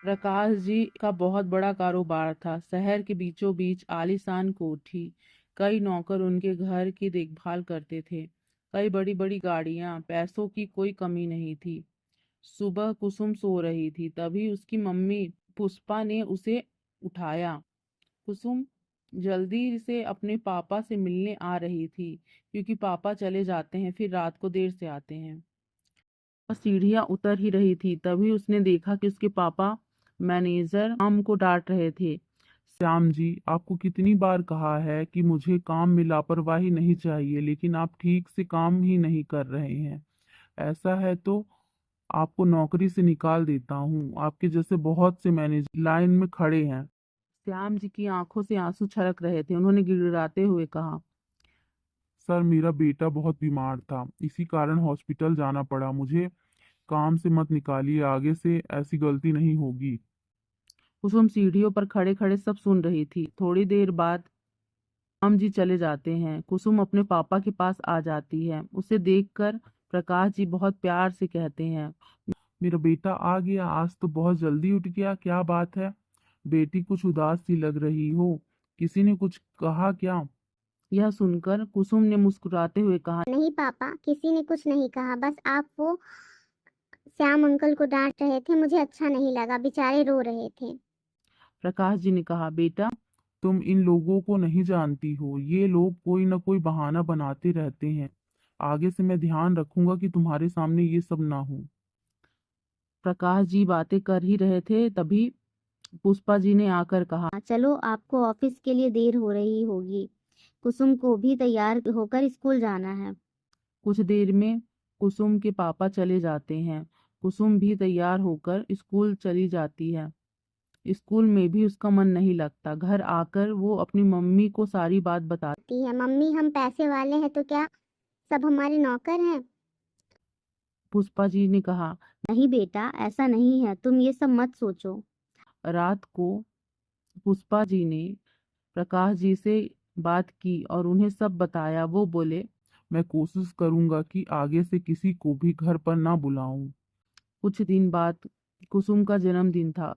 प्रकाश जी का बहुत बड़ा कारोबार था। शहर के बीचों बीच आलीशान कोठी, कई नौकर उनके घर की देखभाल करते थे, कई बड़ी बड़ी गाड़ियां, पैसों की कोई कमी नहीं थी। सुबह कुसुम सो रही थी, तभी उसकी मम्मी पुष्पा ने उसे उठाया। कुसुम जल्दी से अपने पापा से मिलने आ रही थी, क्योंकि पापा चले जाते हैं, फिर रात को देर से आते हैं। वह सीढ़ियां उतर ही रही थी, तभी उसने देखा कि उसके पापा मैनेजर आम को डांट रहे थे। श्याम जी, आपको कितनी बार कहा है कि मुझे काम में लापरवाही नहीं चाहिए, लेकिन आप ठीक से काम ही नहीं कर रहे हैं। ऐसा है तो आपको नौकरी से निकाल देता हूँ। आपके जैसे बहुत से मैनेजर लाइन में खड़े हैं। श्याम जी की आंखों से आंसू छलक रहे थे। उन्होंने गिड़गिड़ाते हुए कहा, सर, मेरा बेटा बहुत बीमार था, इसी कारण हॉस्पिटल जाना पड़ा। मुझे काम से मत निकालिए, आगे से ऐसी गलती नहीं होगी। कुसुम सीढ़ियों पर खड़े खड़े सब सुन रही थी। थोड़ी देर बाद श्याम जी चले जाते हैं। कुसुम अपने पापा के पास आ जाती है। उसे देखकर प्रकाश जी बहुत प्यार से कहते हैं, मेरा बेटा आ गया, आज तो बहुत जल्दी उठ गया, क्या बात है? बेटी कुछ उदास सी लग रही हो, किसी ने कुछ कहा क्या? यह सुनकर कुसुम ने मुस्कुराते हुए कहा, नहीं पापा, किसी ने कुछ नहीं कहा, बस आप वो श्याम अंकल को डांट रहे थे, मुझे अच्छा नहीं लगा, बेचारे रो रहे थे। प्रकाश जी ने कहा, बेटा तुम इन लोगों को नहीं जानती हो, ये लोग कोई ना कोई बहाना बनाते रहते हैं। आगे से मैं ध्यान रखूंगा कि तुम्हारे सामने ये सब ना हो। प्रकाश जी बातें कर ही रहे थे, तभी पुष्पा जी ने आकर कहा, चलो, आपको ऑफिस के लिए देर हो रही होगी, कुसुम को भी तैयार होकर स्कूल जाना है। कुछ देर में कुसुम के पापा चले जाते हैं। कुसुम भी तैयार होकर स्कूल चली जाती है। स्कूल में भी उसका मन नहीं लगता। घर आकर वो अपनी मम्मी को सारी बात बताती ती है, मम्मी हम पैसे वाले हैं तो क्या सब हमारे नौकर हैं? पुष्पा जी ने कहा, नहीं बेटा, ऐसा नहीं है, तुम ये सब मत सोचो। रात को पुष्पा जी ने प्रकाश जी से बात की और उन्हें सब बताया। वो बोले, मैं कोशिश करूंगा कि आगे से किसी को भी घर पर ना बुलाऊं। कुछ दिन बाद कुसुम का जन्मदिन था।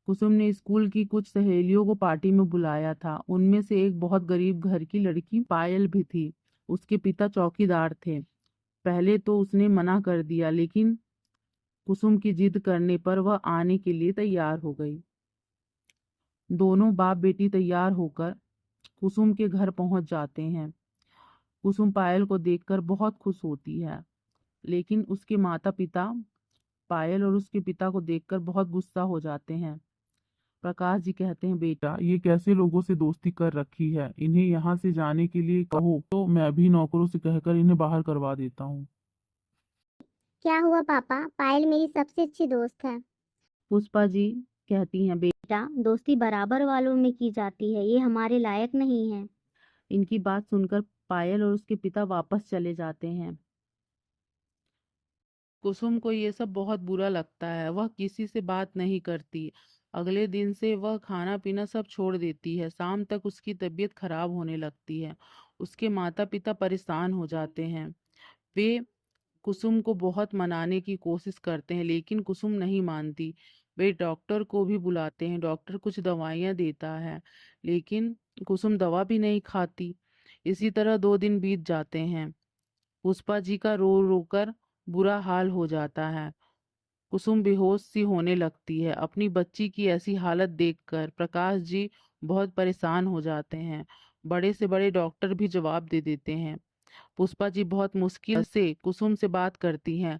कुसुम ने स्कूल की कुछ सहेलियों को पार्टी में बुलाया था। उनमें से एक बहुत गरीब घर की लड़की पायल भी थी। उसके पिता चौकीदार थे। पहले तो उसने मना कर दिया, लेकिन कुसुम की जिद करने पर वह आने के लिए तैयार हो गई। दोनों बाप बेटी तैयार होकर कुसुम के घर पहुंच जाते हैं। कुसुम पायल को देखकर बहुत खुश होती है, लेकिन उसके माता पिता पायल और उसके पिता को देखकर बहुत गुस्सा हो जाते हैं। प्रकाश जी कहते हैं, बेटा क्या ये कैसे लोगों से दोस्ती कर रखी है? इन्हें यहाँ से जाने के लिए कहो तो मैं भी नौकरों से कहकर इन्हें बाहर करवा देता हूँ। क्या हुआ पापा, पायल मेरी सबसे अच्छी दोस्त है। पुष्पा जी कहती हैं, बेटा, दोस्ती बराबर वालों में की जाती है, ये हमारे लायक नहीं है। इनकी बात सुनकर पायल और उसके पिता वापस चले जाते हैं। कुसुम को ये सब बहुत बुरा लगता है। वह किसी से बात नहीं करती। अगले दिन से वह खाना पीना सब छोड़ देती है। शाम तक उसकी तबीयत खराब होने लगती है। उसके माता पिता परेशान हो जाते हैं। वे कुसुम को बहुत मनाने की कोशिश करते हैं, लेकिन कुसुम नहीं मानती। वे डॉक्टर को भी बुलाते हैं। डॉक्टर कुछ दवाइयाँ देता है, लेकिन कुसुम दवा भी नहीं खाती। इसी तरह 2 दिन बीत जाते हैं। पुष्पा जी का रो रो कर बुरा हाल हो जाता है। कुसुम बेहोश सी होने लगती है। अपनी बच्ची की ऐसी हालत देखकर प्रकाश जी बहुत परेशान हो जाते हैं। बड़े से बड़े डॉक्टर भी जवाब दे देते हैं। पुष्पा जी बहुत मुश्किल से कुसुम से बात करती हैं।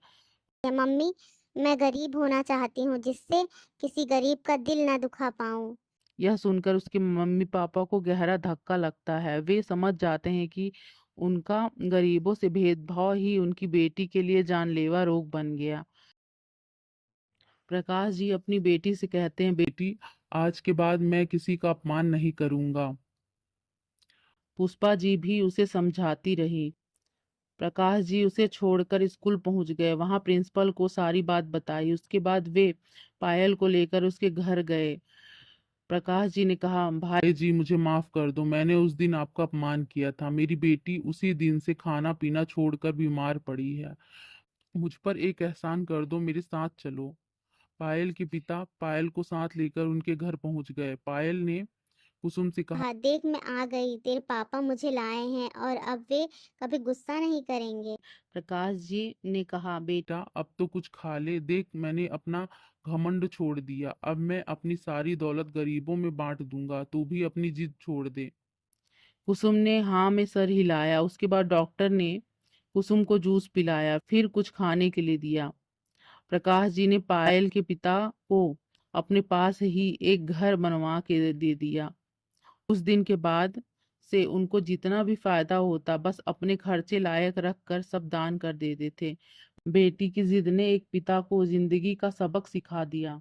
मम्मी, मैं गरीब होना चाहती हूँ, जिससे किसी गरीब का दिल ना दुखा पाऊँ। यह सुनकर उसके मम्मी पापा को गहरा धक्का लगता है। वे समझ जाते हैं कि उनका गरीबों से भेदभाव ही उनकी बेटी के लिए जानलेवा रोग बन गया। प्रकाश जी अपनी बेटी से कहते हैं, बेटी, आज के बाद मैं किसी का अपमान नहीं करूंगा। पुष्पा जी भी उसे समझाती रही। प्रकाश जी उसे छोड़कर स्कूल पहुंच गए। वहां प्रिंसिपल को सारी बात बताई। उसके बाद वे पायल को लेकर उसके घर गए। प्रकाश जी ने कहा, भाई भाई जी, मुझे माफ कर दो, मैंने उस दिन आपका अपमान किया था। मेरी बेटी उसी दिन से खाना पीना छोड़कर बीमार पड़ी है। मुझ पर एक एहसान कर दो, मेरे साथ चलो। पायल के पिता पायल को साथ लेकर उनके घर पहुंच गए। पायल ने कुसुम से कहा, हाँ देख मैं आ गई, तेरे पापा मुझे लाए हैं और अब वे कभी गुस्सा नहीं करेंगे। प्रकाश जी ने कहा, बेटा बेटा अब तो कुछ खा ले, देख मैंने अपना घमंड छोड़ दिया, अब मैं अपनी सारी दौलत गरीबों में बांट दूंगा, तू भी अपनी जिद छोड़ दे। कुसुम ने हाँ में सर हिलाया। उसके बाद डॉक्टर ने कुसुम को जूस पिलाया, फिर कुछ खाने के लिए दिया। प्रकाश जी ने पायल के पिता को अपने पास ही एक घर बनवा के दे दिया। उस दिन के बाद से उनको जितना भी फायदा होता बस अपने खर्चे लायक रख कर सब दान कर देते थे। बेटी की जिद ने एक पिता को जिंदगी का सबक सिखा दिया।